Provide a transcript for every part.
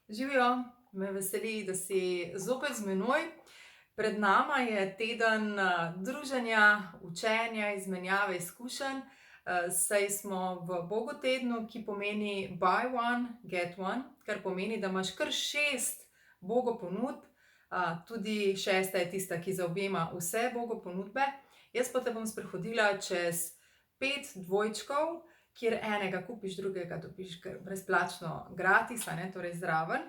Živijo, me veseli, da si zopet z menoj. Pred nama je teden druženja, učenja, izmenjave izkušenj, saj smo v Bogo tednu, ki pomeni buy one, get one, kar pomeni, da imaš kar 6 Bogo ponudb, tudi šesta je tista, ki zaobjema vse Bogo ponudbe. Jaz pa te bom sprehodila čez 5 dvojčkov, kjer enega kupiš, drugega dobiš brezplačno gratis, torej zraven.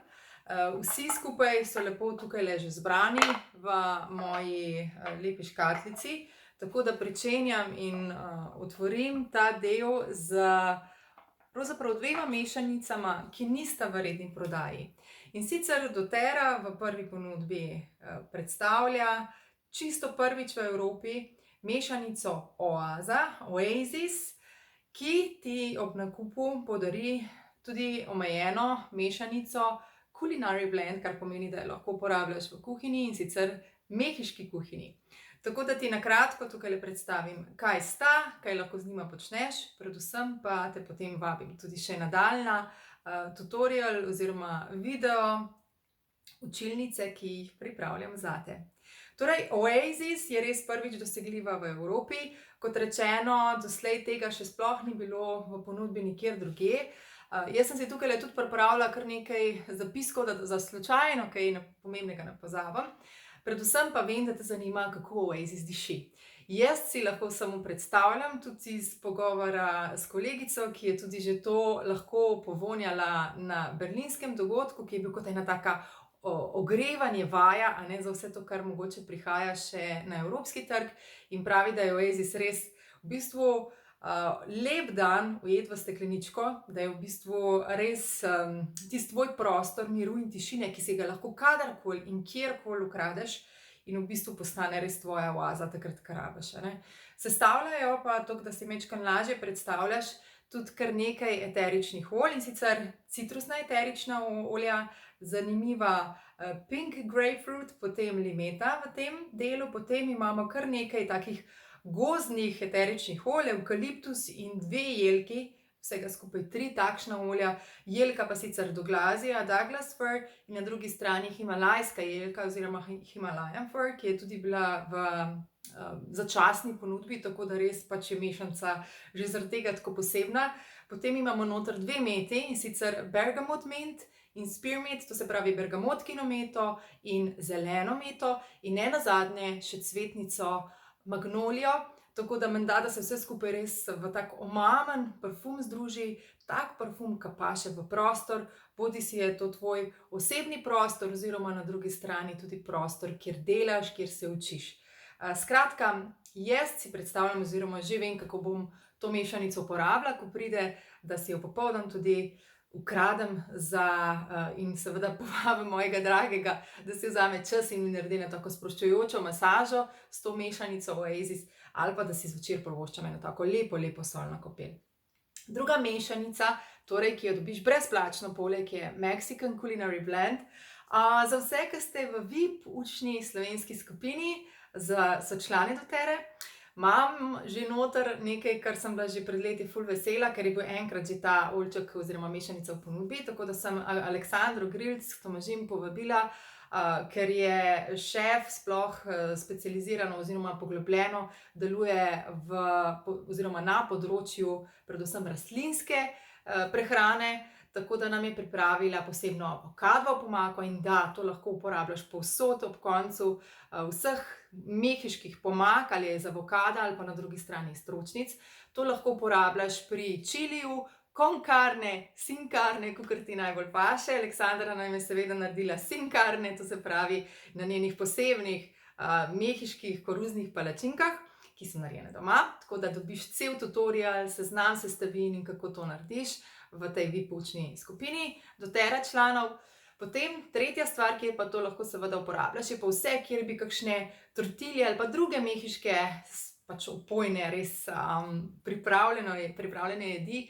Vsi skupaj so lepo tukajle že zbrani v moji lepi škatlici, tako da pričenjam in otvorim ta del z pravzaprav 2 mešanicama, ki nista v redni prodaji. In sicer doTERRA v prvi ponudbi predstavlja čisto prvič v Evropi mešanico Oasis, ki ti ob nakupu podari tudi omejeno mešanico Culinary Blend, kar pomeni, da jo lahko uporabljaš v kuhinji, in sicer mehiški kuhinji. Tako da ti na kratko tukaj predstavim, kaj sta, kaj lahko z njima počneš, predvsem pa te potem vabim tudi še nadaljnja tutorial oziroma video učilnice, ki jih pripravljam zate. Torej, Oasis je res prvič dosegljiva v Evropi. Kot rečeno, doslej tega še sploh ni bilo v ponudbi nikjer drugje. Jaz sem si tukaj tudi pripravila kar nekaj zapiskov, da za slučajno kaj pomembnega ne pozabim. Predvsem pa vem, da te zanima, kako Oasis diši. Jaz si lahko samo predstavljam, tudi iz pogovora s kolegico, ki je tudi že to lahko povonjala na berlinskem dogodku, ki je bil kot ena taka ogrevanje vaja, za vse to, kar mogoče prihaja še na evropski trg, in pravi, da je Oasis res v bistvu lep dan ujet v stekleničko, da je v bistvu res tisti tvoj prostor miru in tišine, ki si ga lahko kadarkoli in kjerkoli ukradeš in v bistvu postane res tvoja oaza takrat, ko rabiš. Sestavljajo pa, to, da si majčkeno lažje predstavljaš, tudi kar nekaj eteričnih olj, in sicer citrusna eterična olja, zanimiva pink grapefruit, potem limeta v tem delu, potem imamo kar nekaj takih gozdnih eteričnih olj, evkaliptus in 2 jelki, vsega skupaj 3 takšna olja, jelka pa sicer Douglas fir in na drugi strani himalajska jelka oziroma Himalayan fir, ki je tudi bila v začasni ponudbi, tako da res pač je mešanca že zaradi tega tako posebna. Potem imamo noter 2 meti, in sicer bergamot mint in spearmint, to se pravi bergamotkino meto in zeleno meto, in nenazadnje še cvetnico magnolijo, tako da menda, da se vse skupaj res v tak omamen parfum združi, tak parfum, ki paše v prostor, bodisi je to tvoj osebni prostor oziroma na drugi strani tudi prostor, kjer delaš, kjer se učiš. Skratka, jaz si predstavljam oziroma že vem, kako bom to mešanico uporabila, ko pride, da si jo popoldan tudi ukradem in seveda povabim mojega dragega, da si vzame čas in mi naredi eno tako sproščujočo masažo s to mešanico Oasis, ali pa da si zvečer privoščim eno tako lepo solno kopel. Druga mešanica, torej, ki jo dobiš brezplačno, poleg je Mexican Culinary Blend. Za vse, ki ste v VIP učni slovenski skupini, so člani doTERRE, imam že noter nekaj, kar sem bila že pred leti ful vesela, ker je bil enkrat že ta oljček oziroma mešanica v ponudbi, tako da sem Aleksandro Grilc k Tomažin povabila, ker je šef sploh specializirano oziroma poglobljeno deluje oziroma na področju predvsem rastlinske prehrane, tako da nam je pripravila posebno avokadovo pomako, in da, to lahko uporabljaš povsod ob koncu vseh mehiških pomak, ali je iz avokada ali pa na drugi strani stročnic. To lahko uporabljaš pri čiliju, con carne, sin carne, kakor ti najbolj paše. Aleksandra nam je seveda naredila sin carne, to se pravi na njenih posebnih mehiških koruznih palačinkah, ki so narejene doma, tako da dobiš cel tutorial, seznam sestavin in kako to narediš v tej VIP učni skupini doTERRA članov. Potem tretja stvar, kjer pa to lahko seveda uporabljaš, je pa vse, kjer bi kakšne tortilje ali pa druge mehiške pač opojne, res pripravljene jedi,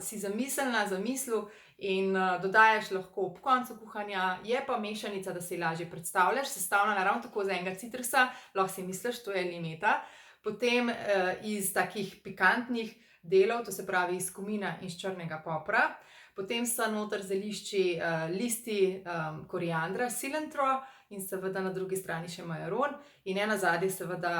si zamislil in dodajaš lahko ob koncu kuhanja. Je pa mešanica, da si lažje predstavljaš, sestavljena ravno tako iz enega citrusa, lahko si misliš, to je limeta, potem iz takih pikantnih delov, to se pravi iz kumina in iz črnega popra, Potem so noter zelišči, listi, koriandra, cilantro in seveda na drugi strani še majaron. In nenazadnje seveda,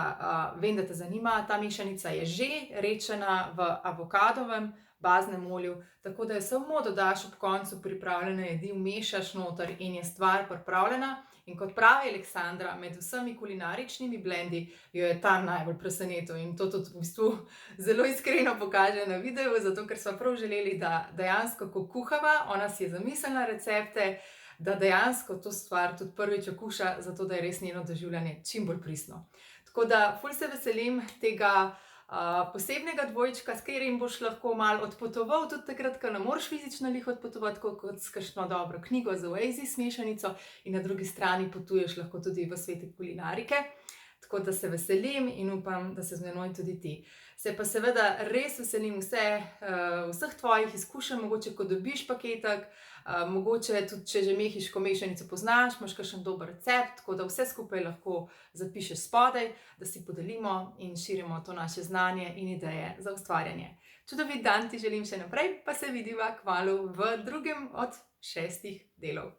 vem, da te zanima, ta mešanica je že redčena v avokadovem baznem olju, tako da jo samo dodaš ob koncu pripravljene jedi, vmešaš noter in je stvar pripravljena. In kot pravi Aleksandra, med vsemi kulinaričnimi blendi jo je ta najbolj presenetil in to tudi v bistvu zelo iskreno pokaže na videu, zato ker sva prav želeli, da dejansko, ko kuhava, ona si je zamislila recepte, da dejansko to stvar tudi prvič okuša, zato da je res njeno doživljanje čim bolj pristno. Tako da ful se veselim tega posebnega dvojčka, s katerim boš lahko malo odpotoval, tudi takrat, ko ne moreš fizično glih odpotovati, tako kot s kakšno dobro knjigo z Oasis mešanico, in na drugi strani potuješ lahko tudi v svete kulinarike. Tako da se veselim in upam, da se z menoj tudi ti. Se pa seveda res veselim vseh tvojih izkušenj, mogoče ko dobiš paketek, mogoče tudi, če že mehiško mešanico poznaš, imaš kakšen dober recept, tako da vse skupaj lahko zapišeš spodaj, da si podelimo in širimo to naše znanje in ideje za ustvarjanje. Čudovit dan ti želim še naprej, pa se vidiva kmalu v drugem od 6 delov.